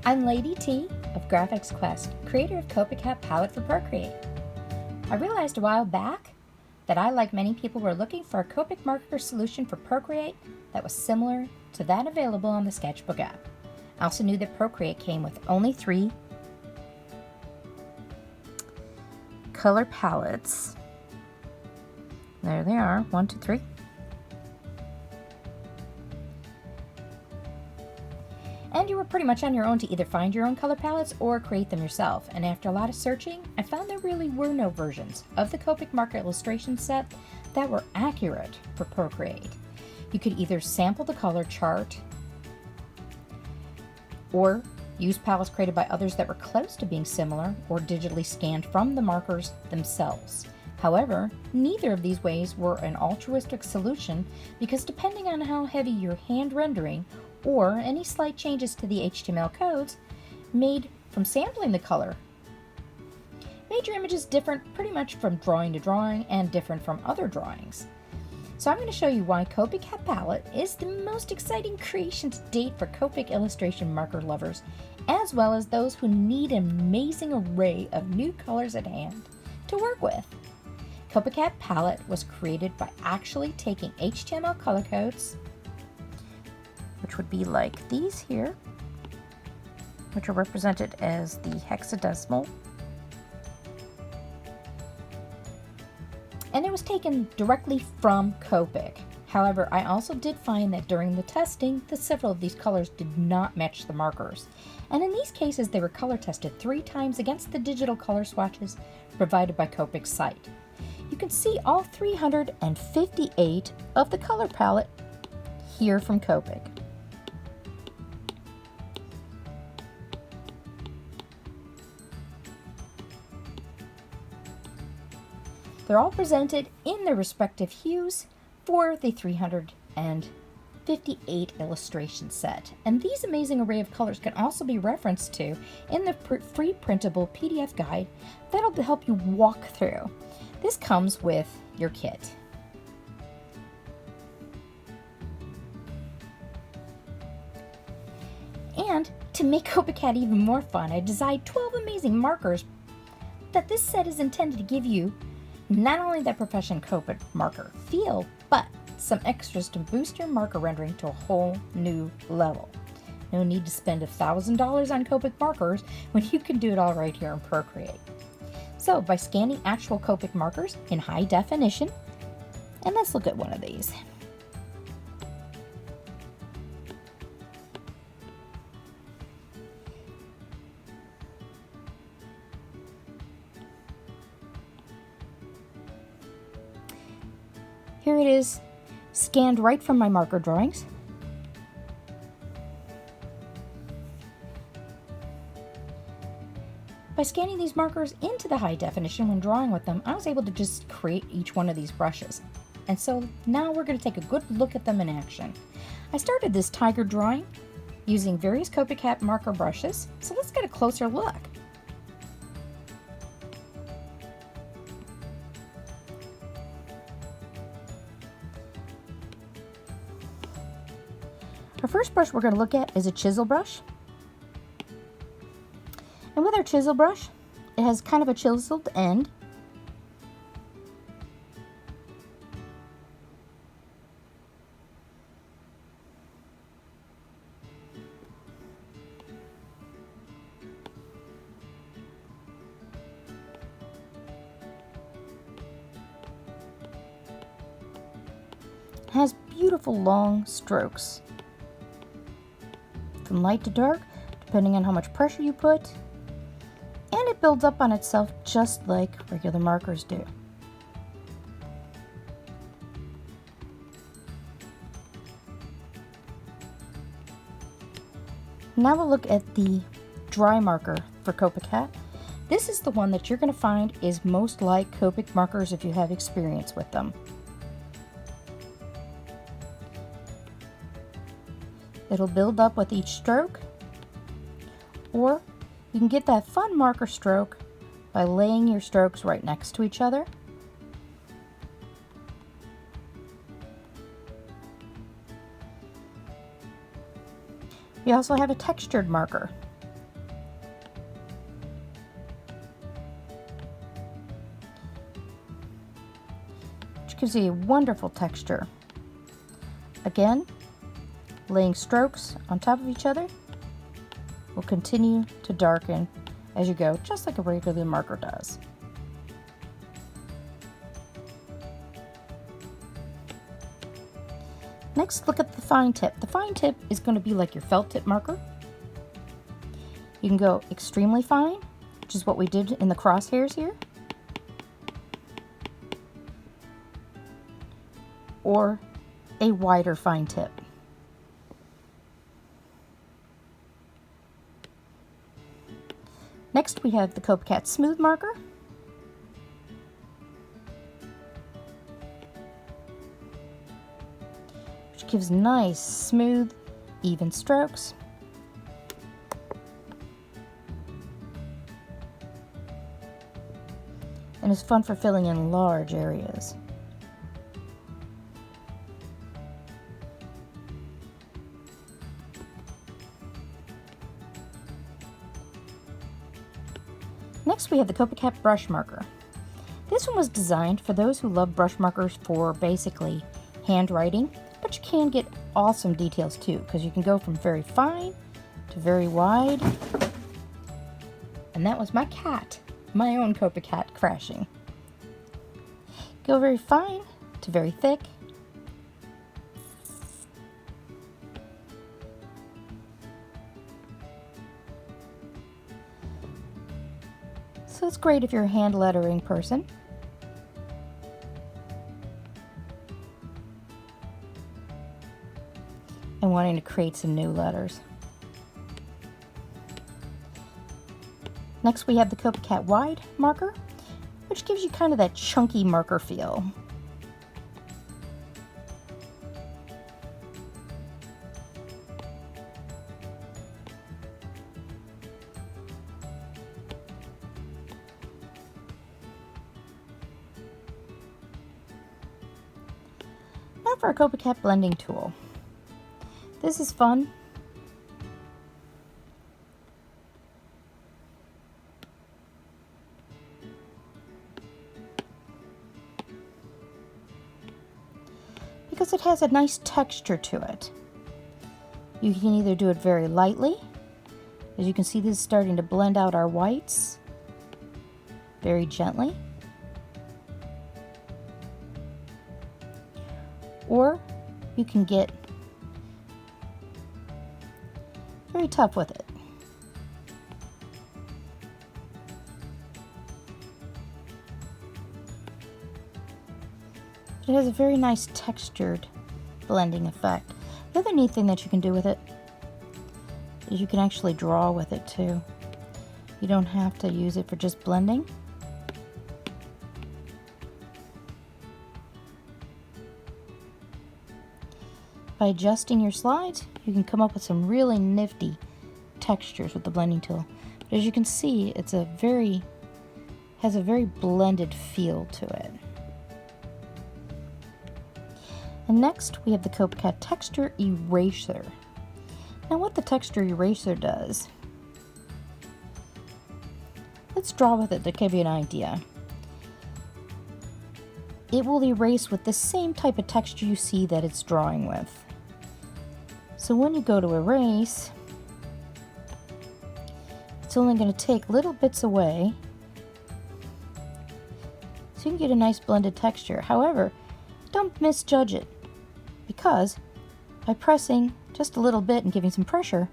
I'm Lady T of GrafXQuest, creator of COPICAT palette for Procreate. I realized a while back that I, like many people, were looking for a Copic marker solution for Procreate that was similar to that available on the Sketchbook app. I also knew that Procreate came with only 3 color palettes. There they are, 1, 2, 3. And you were pretty much on your own to either find your own color palettes or create them yourself. And after a lot of searching, I found there really were no versions of the Copic marker illustration set that were accurate for Procreate. You could either sample the color chart or use palettes created by others that were close to being similar, or digitally scanned from the markers themselves. However, neither of these ways were an altruistic solution, because depending on how heavy your hand rendering or any slight changes to the HTML codes made from sampling the color made your images different pretty much from drawing to drawing and different from other drawings. So I'm going to show you why COPICAT palette is the most exciting creation to date for Copic illustration marker lovers, as well as those who need an amazing array of new colors at hand to work with. COPICAT palette was created by actually taking HTML color codes, which would be like these here, which are represented as the hexadecimal. And it was taken directly from Copic. However, I also did find that during the testing that several of these colors did not match the markers. And in these cases, they were color tested 3 times against the digital color swatches provided by Copic's site. You can see all 358 of the color palette here from Copic. They're all presented in their respective hues for the 358 illustration set. And these amazing array of colors can also be referenced to in the free printable PDF guide that'll help you walk through. This comes with your kit. And to make COPICAT even more fun, I designed 12 amazing markers that this set is intended to give you not only that professional Copic marker feel, but some extras to boost your marker rendering to a whole new level. No need to spend $1,000 on Copic markers when you can do it all right here in Procreate. So by scanning actual Copic markers in high definition, and let's look at one of these. Here it is, scanned right from my marker drawings. By scanning these markers into the high definition when drawing with them, I was able to just create each one of these brushes. And so now we're going to take a good look at them in action. I started this tiger drawing using various COPICAT marker brushes, so let's get a closer look. Our first brush we're going to look at is a chisel brush. And with our chisel brush, it has kind of a chiseled end. It has beautiful long strokes, from light to dark, depending on how much pressure you put, and it builds up on itself just like regular markers do. Now we'll look at the dry marker for COPICAT. This is the one that you're going to find is most like Copic markers if you have experience with them. It'll build up with each stroke, or you can get that fun marker stroke by laying your strokes right next to each other. We also have a textured marker. gives you a wonderful texture. Again, laying strokes on top of each other will continue to darken as you go, just like a regular marker does. Next, look at the fine tip. The fine tip is going to be like your felt tip marker. You can go extremely fine, which is what we did in the crosshairs here, or a wider fine tip. Next, we have the COPICAT smooth marker. Which gives nice, smooth, even strokes. And is fun for filling in large areas. Next, we have the COPICAT brush marker. This one was designed for those who love brush markers for basically handwriting, but you can get awesome details too, because you can go from very fine to very wide. And that was my cat, my own COPICAT crashing. Go very fine to very thick. So it's great if you're a hand lettering person. And wanting to create some new letters. Next, we have the COPICAT wide marker, which gives you kind of that chunky marker feel. Now for a COPICAT blending tool. This is fun. Because it has a nice texture to it. You can either do it very lightly. As you can see, this is starting to blend out our whites very gently. Or you can get very tough with it. It has a very nice textured blending effect. The other neat thing that you can do with it is you can actually draw with it too. You don't have to use it for just blending. By adjusting your slides, you can come up with some really nifty textures with the blending tool. But as you can see, has a very blended feel to it. And next, we have the COPICAT Texture Eraser. Now what the Texture Eraser does, let's draw with it to give you an idea. It will erase with the same type of texture you see that it's drawing with. So when you go to erase, it's only going to take little bits away, so you can get a nice blended texture. However, don't misjudge it, because by pressing just a little bit and giving some pressure,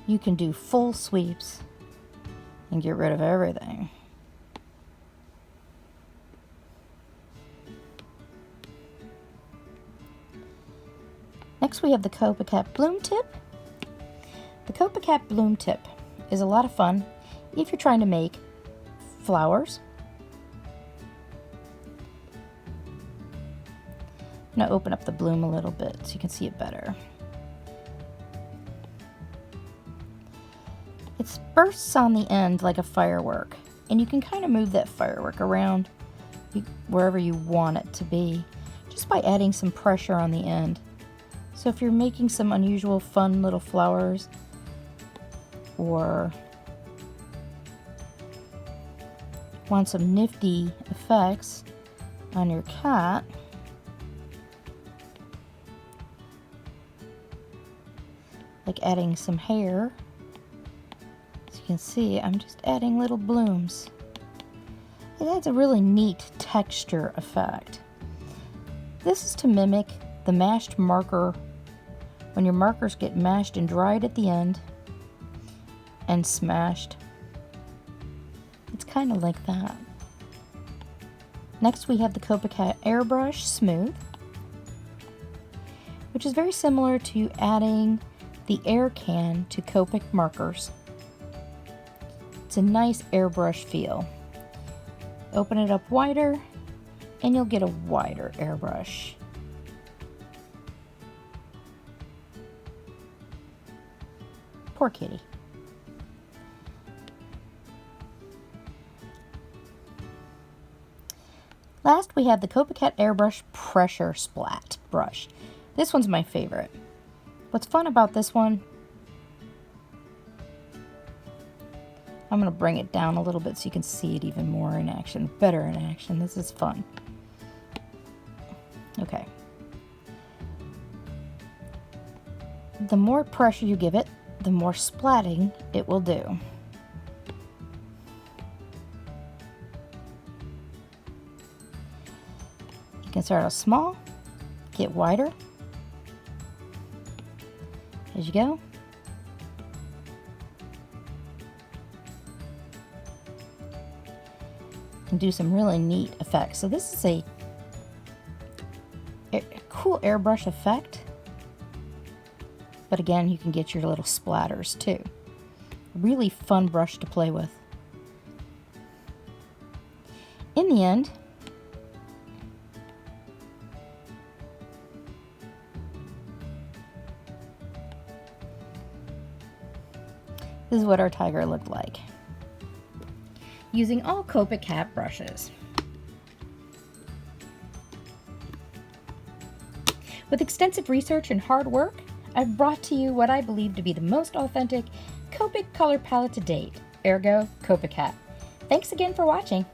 you can do full sweeps and get rid of everything. Next, we have the COPICAT Bloom Tip. The COPICAT Bloom Tip is a lot of fun if you're trying to make flowers. I'm going to open up the bloom a little bit so you can see it better. It bursts on the end like a firework, and you can kind of move that firework around wherever you want it to be just by adding some pressure on the end. So if you're making some unusual fun little flowers, or want some nifty effects on your cat, like adding some hair. As you can see, I'm just adding little blooms. It adds a really neat texture effect. This is to mimic the mashed marker, when your markers get mashed and dried at the end and smashed. It's kind of like that. Next we have the COPICAT Airbrush Smooth, which is very similar to adding the air can to Copic markers. It's a nice airbrush feel. Open it up wider and you'll get a wider airbrush. Poor kitty. Last, we have the COPICAT Airbrush Pressure Splat brush. This one's my favorite. What's fun about this one, I'm going to bring it down a little bit so you can see it even more in action, better in action. This is fun. Okay. The more pressure you give it, the more splatting it will do. You can start out small, get wider as you go. And do some really neat effects. So this is a cool airbrush effect, but again, you can get your little splatters too. Really fun brush to play with. In the end, this is what our tiger looked like, using all COPICAT brushes. With extensive research and hard work, I've brought to you what I believe to be the most authentic Copic color palette to date, ergo COPICAT. Thanks again for watching.